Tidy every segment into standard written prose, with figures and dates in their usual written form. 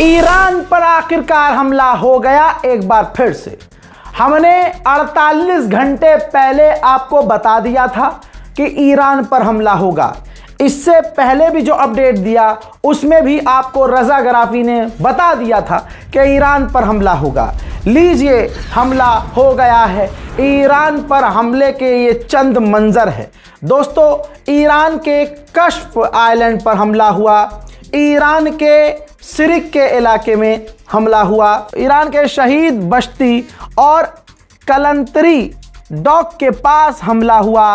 Iran पर आखिरकार हमला हो गया एक बार फिर से। हमने 48 घंटे पहले आपको बता दिया था कि ईरान पर हमला होगा। इससे पहले भी जो अपडेट दिया उसमें भी आपको रजा गराफी ने बता दिया था कि ईरान पर हमला होगा। लीजिए, हमला हो गया है। ईरान पर हमले के ये चंद मंजर है दोस्तों। ईरान के कश्फ आइलैंड पर हमला हुआ, ईरान के सिरिक के इलाके में हमला हुआ, ईरान के शहीद बश्ती और कलंतरी डॉक के पास हमला हुआ,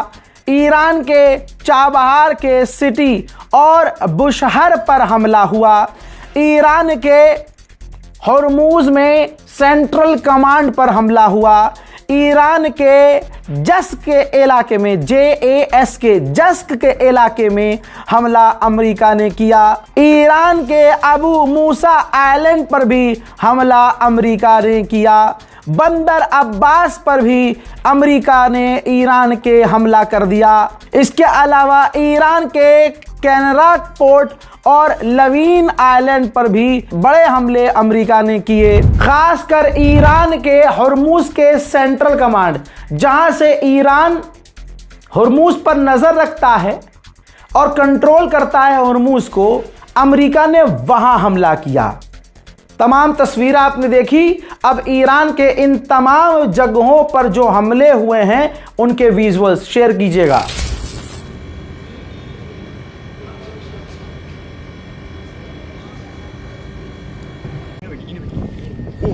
ईरान के चाबहार के सिटी और बुशहर पर हमला हुआ, ईरान के हॉर्मूज में सेंट्रल कमांड पर हमला हुआ, ईरान के जस्क के इलाके में JAS के जस्क के इलाके में हमला अमेरिका ने किया, ईरान के अबू मूसा आइलैंड पर भी हमला अमेरिका ने किया, बंदर अब्बास पर भी अमेरिका ने ईरान के हमला कर दिया। इसके अलावा ईरान के कैनराक पोर्ट और लवीन आइलैंड पर भी बड़े हमले अमेरिका ने किए। खासकर ईरान के हॉर्मूज के सेंट्रल कमांड, जहां से ईरान हॉर्मूज पर नजर रखता है और कंट्रोल करता है हॉर्मूज को, अमेरिका ने वहां हमला किया। तमाम तस्वीरें आपने देखी। अब ईरान के इन तमाम जगहों पर जो हमले हुए हैं उनके विजुअल्स शेयर कीजिएगा।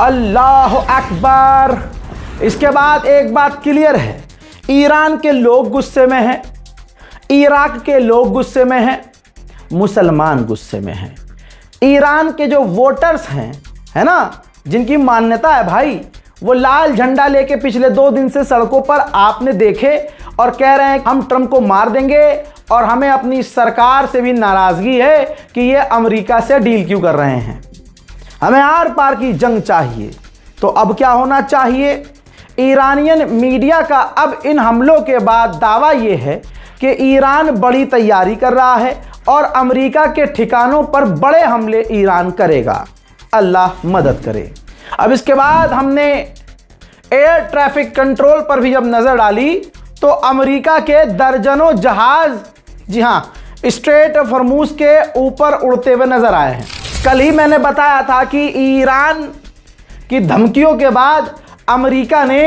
अल्लाह अकबर। इसके बाद एक बात क्लियर है, ईरान के लोग गुस्से में हैं, इराक के लोग गुस्से में हैं, मुसलमान गुस्से में हैं। ईरान के जो वोटर्स हैं, है ना, जिनकी मान्यता है भाई, वो लाल झंडा लेके पिछले 2 दिन से सड़कों पर आपने देखे और कह रहे हैं हम ट्रंप को मार देंगे और हमें अपनी सरकार से भी नाराजगी है कि ये अमेरिका से डील क्यों कर रहे हैं, हमें आर पार की जंग चाहिए। तो अब क्या होना चाहिए? ईरानियन मीडिया का अब इन हमलों के बाद दावा यह है कि ईरान बड़ी तैयारी कर रहा है और अमेरिका के ठिकानों पर बड़े हमले ईरान करेगा। अल्लाह मदद करे। अब इसके बाद हमने एयर ट्रैफिक कंट्रोल पर भी जब नज़र डाली तो अमेरिका के दर्जनों जहाज, जी हाँ, स्ट्रेट ऑफ हॉर्मूज के ऊपर उड़ते हुए नजर आए हैं। कल ही मैंने बताया था कि ईरान की धमकियों के बाद अमेरिका ने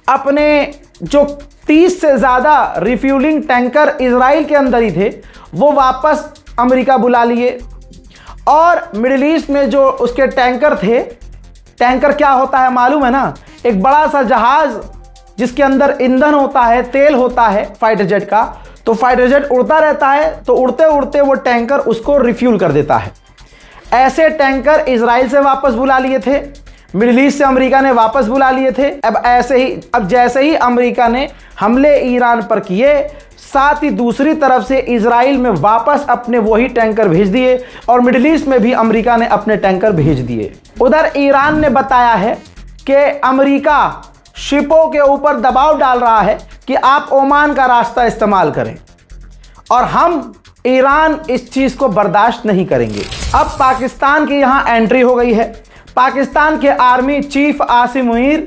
अपने जो 30 से ज़्यादा रिफ्यूलिंग टैंकर इजराइल के अंदर ही थे वो वापस अमेरिका बुला लिए। और मिडिल ईस्ट में जो उसके टैंकर थे, टैंकर क्या होता है मालूम है ना, एक बड़ा सा जहाज जिसके अंदर ईंधन होता है, तेल होता है फाइटर जेट का। तो फाइटर जेट उड़ता रहता है, तो उड़ते उड़ते वो टैंकर उसको रिफ्यूल कर देता है। ऐसे टैंकर इजराइल से वापस बुला लिए थे, मिडिल ईस्ट से अमेरिका ने वापस बुला लिए थे। अब जैसे ही अमेरिका ने हमले ईरान पर किए, साथ ही दूसरी तरफ से इजराइल में वापस अपने वही टैंकर भेज दिए और मिडिल ईस्ट में भी अमेरिका ने अपने टैंकर भेज दिए। उधर ईरान ने बताया है कि अमेरिका शिपों के ऊपर दबाव डाल रहा है कि आप ओमान का रास्ता इस्तेमाल करें और हम ईरान इस चीज़ को बर्दाश्त नहीं करेंगे। अब पाकिस्तान की यहाँ एंट्री हो गई है। पाकिस्तान के army chief Asim Munir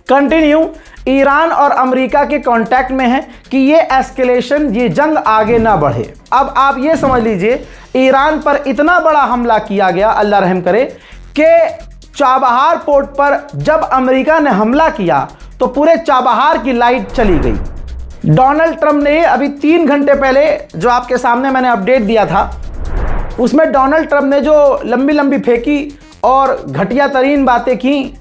continue Iran और अमेरिका के कांटेक्ट में है कि ये एस्केलेशन, ये जंग आगे ना बढ़े। अब आप ये समझ लीजिए, ईरान पर इतना बड़ा हमला किया गया, अल्लाह रहम करे, कि चाबहार पोर्ट पर जब अमेरिका ने हमला किया तो पूरे चाबहार की लाइट चली गई। डोनाल्ड ट्रंप ने अभी 3 घंटे पहले जो आपके सामने मैंने अपडेट दिया था, उसमें डोनाल्ड ट्रंप ने जो लंबी लंबी फेंकी और घटिया तरीन बातें की,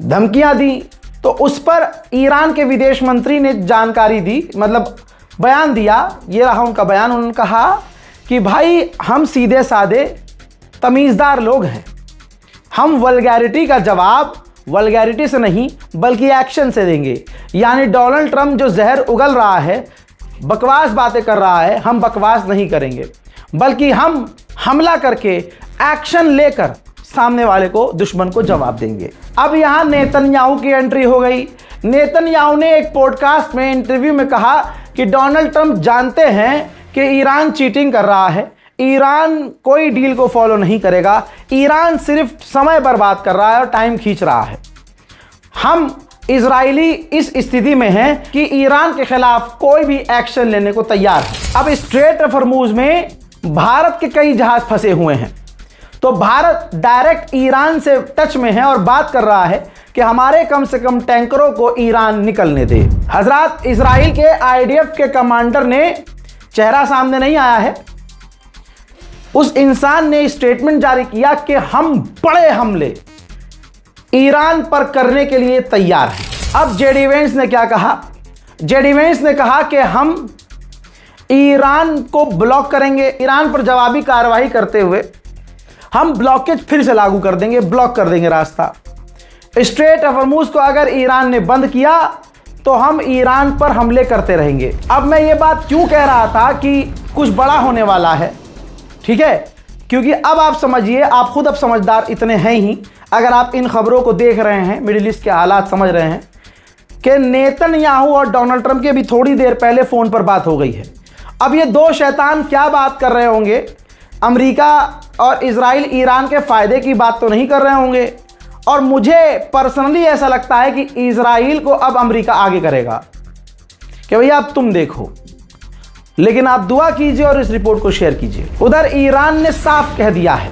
धमकियां दी, तो उस पर ईरान के विदेश मंत्री ने जानकारी दी, मतलब बयान दिया। ये रहा उनका बयान। उन्होंने कहा कि भाई हम सीधे साधे तमीज़दार लोग हैं, हम वल्गैरिटी का जवाब वल्गैरिटी से नहीं बल्कि एक्शन से देंगे। यानी डोनाल्ड ट्रंप जो जहर उगल रहा है, बकवास बातें कर रहा है, हम बकवास नहीं करेंगे बल्कि हम हमला करके एक्शन लेकर सामने वाले को, दुश्मन को जवाब देंगे। अब यहां नेतन्याहू की एंट्री हो गई। नेतन्याहू ने एक पॉडकास्ट में, इंटरव्यू में कहा कि डोनाल्ड ट्रंप जानते हैं कि ईरान चीटिंग कर रहा है, ईरान कोई डील को फॉलो नहीं करेगा, ईरान सिर्फ समय बर्बाद कर रहा है और टाइम खींच रहा है। हम इजरायली इस स्थिति में हैं कि ईरान के खिलाफ कोई भी एक्शन लेने को तैयार है। अब स्ट्रेट ऑफ हॉर्मुज में भारत के कई जहाज फंसे हुए हैं, तो भारत डायरेक्ट ईरान से टच में है और बात कर रहा है कि हमारे कम से कम टैंकरों को ईरान निकलने दे। हजरात, इजराइल के आईडीएफ के कमांडर ने, चेहरा सामने नहीं आया है, उस इंसान ने स्टेटमेंट जारी किया कि हम बड़े हमले ईरान पर करने के लिए तैयार हैं। अब जेडी वेंस ने क्या कहा? जेडी वेंस ने कहा कि हम ईरान को ब्लॉक करेंगे, ईरान पर जवाबी कार्रवाई करते हुए हम ब्लॉकेज फिर से लागू कर देंगे, ब्लॉक कर देंगे रास्ता। स्ट्रेट ऑफ हॉर्मुज को अगर ईरान ने बंद किया तो हम ईरान पर हमले करते रहेंगे। अब मैं ये बात क्यों कह रहा था कि कुछ बड़ा होने वाला है, ठीक है, क्योंकि अब आप समझिए, आप खुद अब समझदार इतने हैं ही, अगर आप इन खबरों को देख रहे हैं, मिडिल ईस्ट के हालात समझ रहे हैं कि नेतन्याहू और डोनाल्ड ट्रंप की अभी थोड़ी देर पहले फ़ोन पर बात हो गई है। अब ये दो शैतान क्या बात कर रहे होंगे? अमेरिका और इजराइल ईरान के फ़ायदे की बात तो नहीं कर रहे होंगे, और मुझे पर्सनली ऐसा लगता है कि इजराइल को अब अमेरिका आगे करेगा कि भैया अब तुम देखो। लेकिन आप दुआ कीजिए और इस रिपोर्ट को शेयर कीजिए। उधर ईरान ने साफ कह दिया है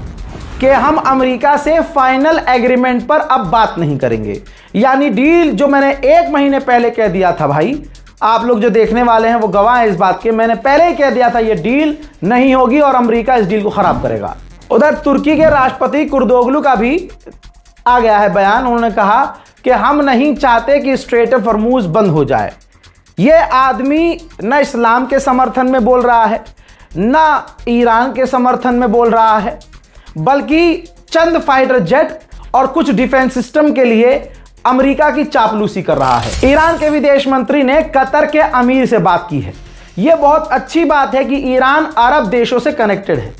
कि हम अमेरिका से फाइनल एग्रीमेंट पर अब बात नहीं करेंगे। यानी डील जो मैंने 1 महीने पहले कह दिया था, भाई आप लोग जो देखने वाले हैं वो गवाह हैं इस बात के, मैंने पहले ही कह दिया था ये डील नहीं होगी और अमेरिका इस डील को खराब करेगा। उधर तुर्की के राष्ट्रपति कुर्दोगलू का भी आ गया है बयान। उन्होंने कहा कि हम नहीं चाहते कि स्ट्रेट ऑफ हॉर्मुज बंद हो जाए। ये आदमी न इस्लाम के समर्थन में बोल रहा है, न ईरान के समर्थन में बोल रहा है, बल्कि चंद फाइटर जेट और कुछ डिफेंस सिस्टम के लिए अमेरिका की चापलूसी कर रहा है। ईरान के विदेश मंत्री ने कतर के अमीर से बात की है। यह बहुत अच्छी बात है कि ईरान अरब देशों से कनेक्टेड है,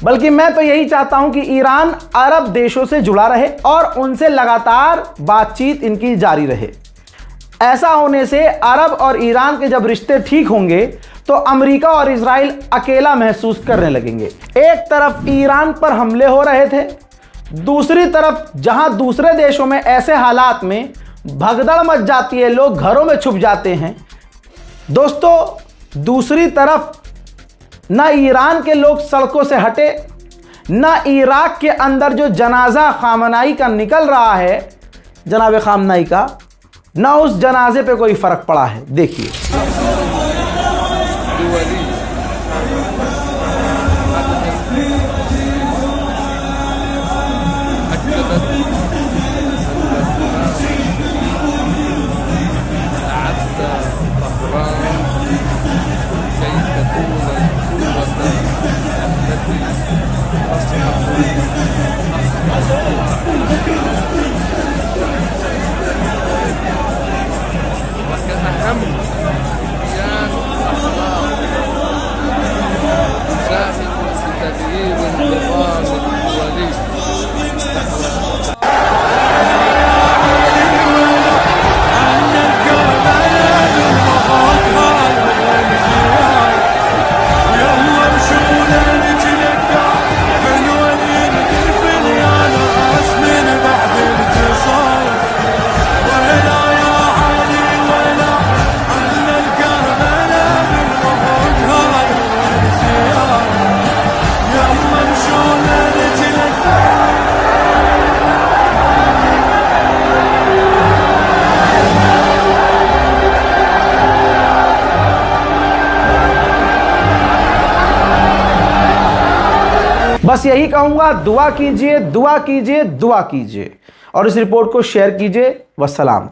बल्कि मैं तो यही चाहता हूं कि ईरान अरब देशों से जुड़ा रहे और उनसे लगातार बातचीत इनकी जारी रहे। ऐसा होने से अरब और ईरान के जब रिश्ते ठीक होंगे तो अमेरिका और इजराइल अकेला महसूस करने लगेंगे। एक तरफ ईरान पर हमले हो रहे थे, दूसरी तरफ जहां दूसरे देशों में ऐसे हालात में भगदड़ मच जाती है, लोग घरों में छुप जाते हैं। दोस्तों, दूसरी तरफ न ईरान के लोग सड़कों से हटे, न इराक के अंदर जो जनाजा खामनाई का निकल रहा है, जनाब खामनाई का, न उस जनाजे पे कोई फर्क पड़ा है। देखिए, बस यही कहूंगा, दुआ कीजिए, दुआ कीजिए, दुआ कीजिए और इस रिपोर्ट को शेयर कीजिए। वस्सलाम।